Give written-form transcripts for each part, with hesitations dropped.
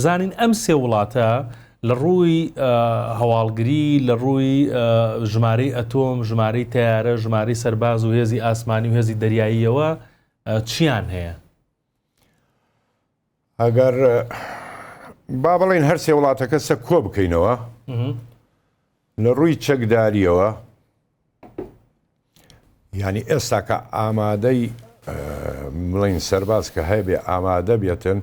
بزانین ئەم سێ وڵاتە لە ڕووی هەواڵگری، لە ڕووی ژمارەی ئەتۆم، ژمارەی تەیارە، ژمارەی سەرباز و هێزی ئاسمانی و هێزی دەریاییەوە چیان هەیە؟ ئەگەر با بڵێن هەر سێ وڵاتەکە سە کۆ بکەینەوە لە ڕووی چەکداریەوە، یعنی ئێستا کە ئامادەی بڵین سەرباز کە هەیە بێ ئامادە بێتن،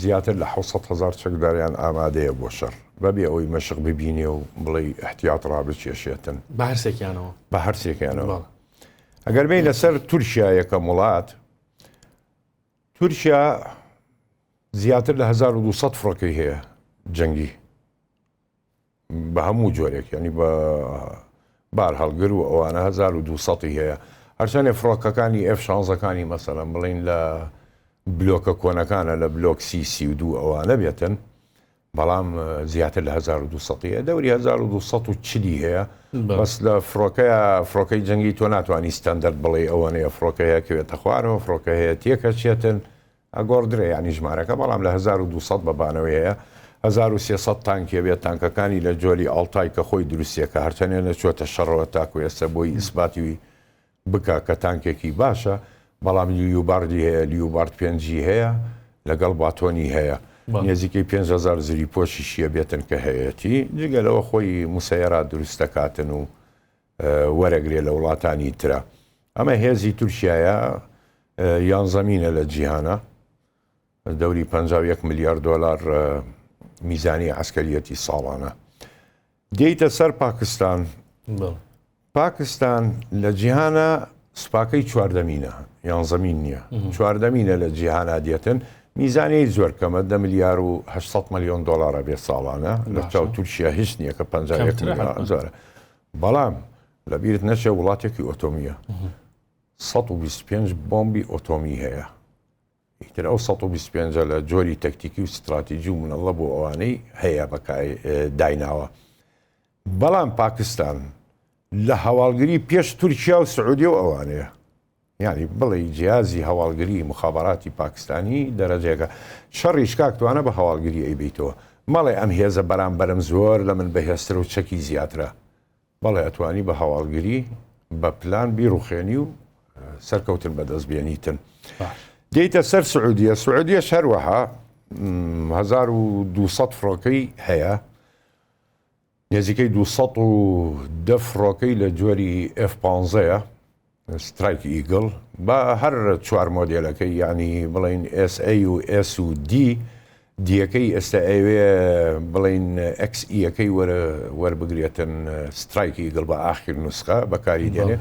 زیاتر لە 700,000 چەکداریان ئامادەیە بۆ شەڕ، بەبێ ئەوەی مەشق ببینێ و بڵێ احتیاط ڕابچێشێتن بە هەرسێکیانەوە بە هەرسێکیانەوە. ئەگەر بین لەسەر تورکیا یەکەم وڵات، تورکیا زیاتر لە 1200 فڕۆکەی هەیە جەنگی بە هەموو جۆرێک، ینی بە بار هەڵگر و ئەوانە 1200 هەیە. هەرچەندێ فڕۆکەکانی F-16ەکانی مەسەڵەن بڵین لە بلۆکە کۆنەکانە لە بلۆک C32 ئەوانە بێتن، بەڵام زیاتر لە 1200 هەیە. دەوری 1240 هەیە، بەس لە فڕۆکەی جەنگی تۆ ناتوانانی ستەندەرد بڵێ ئەوەنەیە فڕۆکەیە کەوێتە خوارەوە، فڕۆکە هەیە تێکە چێتن ئەگۆڕدرێ ینی ژمارەکە، بەڵام لە 1200 بەبانەوەی هەیە. 1300 تانکێ بێت، تانکەکانی لە جۆلی ئاڵتای کە خۆی دروستیەکە، هەرچەنێ نەچۆتە شەڕەوە تاکو ئێستا بۆی ئیسباتی بکە کە تانکێکی باشە، بەڵام لیوباردی هەیە، لیوبارد 5 هەیە لەگەڵ باتۆنی هەیە، نێزیکەی 5000 زری پۆشی شیە بێتن کە هەیەی، جگەلەوە خۆی موسەیەرات دروست دەکاتن و وەرەگرێ لە وڵاتانی ترە. ئەمە هێزی تورکیایە یانزەمینە لە جیهانە، دەوری 51 میلیارد دۆلار میزانی عسکەریەتی ساڵانە. دێیتە سەر پاکستان. پاکستان لە جیهانە سوپاکەی چواردەمینە، یانزەمین نییە، چواردەمینە لە جیهانە دێتن، میزانی زۆر کەمە 10 میلیار و 800 ملیۆن دۆلارە بێت ساڵانە، لە چاو تورکیا هیچ نییە کە 51 میلیۆن زۆرە. بەڵام لە بیرت نەچێ وڵاتێکی ئۆتۆمیە 125 بۆمبی ئۆتۆمی هەیە. ئیتر ئەو 125 لە جۆری تەکتیکی و استراتیژی و منەڵە بۆ ئەوانەی هەیە بەکای دایناوە. بەڵام پاکستان لە هەواڵگری پێش تورکیا و سعودی و ئەوانەیە، یعنی بڵێ جیازی هەواڵگری مخابەراتی پاکستانی دەرەجێگە شەڕیش کاکتوانە بە هەواڵگری ئەیبیتەوە. مەڵێ ئەم هێزە بەرامبەرم زۆر لە من بەهێزترە و چەکی زیاترە، بەڵێ ئەتوانی بە هەواڵگری بە پلان بیڕوخێنی و سەرکەوتن بەدەست بێنیتن. دێیتە سەر سعودیە. سعودیەش هەروەها 1200 فڕۆکەی هەیە، نێزیکەی 210 فڕۆکەی لە جۆری F-15 سترایک ئیگڵ بە هەر 4 مۆدێلەکەی، ینی بڵین SA و S و D، دیەکەی ئێستا ئەوێ بڵین XE-ەکەی وەربگرێتن سترایک ئیگڵ بە ئاخر نوسخە بەکاری دێنێ.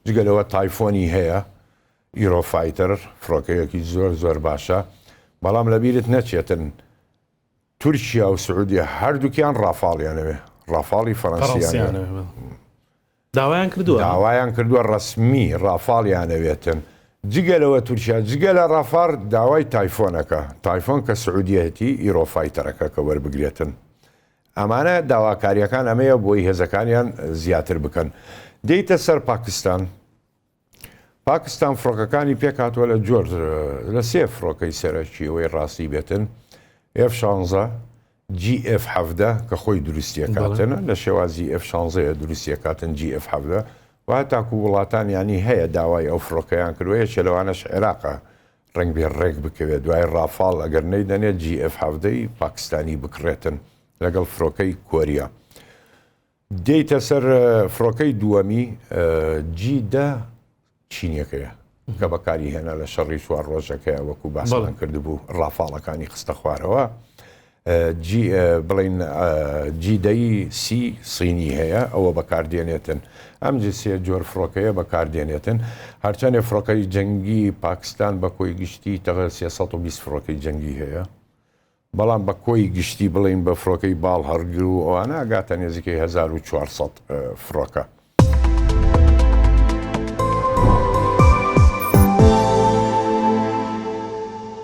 جگەلەوە تایفۆنی هەیە، ئیرۆفایتەر فڕۆکەیەکی زۆر زۆر باشە، بەڵام لە بیرت نەچێتن تورکیا و سعودیە هەردووکیان ڕافاڵیانەوێ، ڕافاڵی فەڕەنسییانە داوایان کردووە ڕەسمی ڕافاڵیانەوێتن. جگەلەوە تورکیا جگە لە ڕافار داوای تایفۆنەکە، تایفۆن کە سعودیەتی ئیرۆفایتەرەکە کە وەربگرێتن. ئەمانە داواکاریەکان ئەمەیە بۆی هێزەکانیان زیاتر بکەن. دێیتە سەر پاکستان. پاکستان فڕۆکەکانی پێکاتوە لە جۆر لە سێ فڕۆکەی سەرەکی ئەوەی ڕاستی بێتن، F-16 GF-17 کە خۆی دروستیەکاتن، لە شێوازی F-16 دروستیەکاتن GF-17 و تاکو وڵاتانیانی هەیە داوای ئەو فڕۆکەیان کردوەیە، چێلەوانەش عێراقە ڕنگ بێ ڕێک بکەوێت، دوای ڕافاڵ ئەگەر نەیدەنێت GF-17 پاکستانی بکڕێتن لەگەڵ فڕۆکەی کۆریا. دێیتە سەر فڕۆکەی دووەمی G10 چینیەکەیە کە بەکاری هێنا لە شەڕی 4 ڕۆژەکەی وەکو باسمان کردبوو ڕافاڵەکانی خستە خوارەوە. بڵین جیدەی سینی هەیە، ئەوە بەکاردێنێتن. ئەم سێ جۆر فڕۆکەیە بەکاردێنێتن. هەرچەندێ فڕۆکەی جەنگی پاکستان بە کۆی گشتی تەغە 320 فڕۆکەی جەنگی هەیە، بەڵام بە کۆی گشتی بڵین بە فڕۆکەی باڵ هەرگر و ئەوانە ئەگاتە نێزیکەی 1400 فڕۆکە.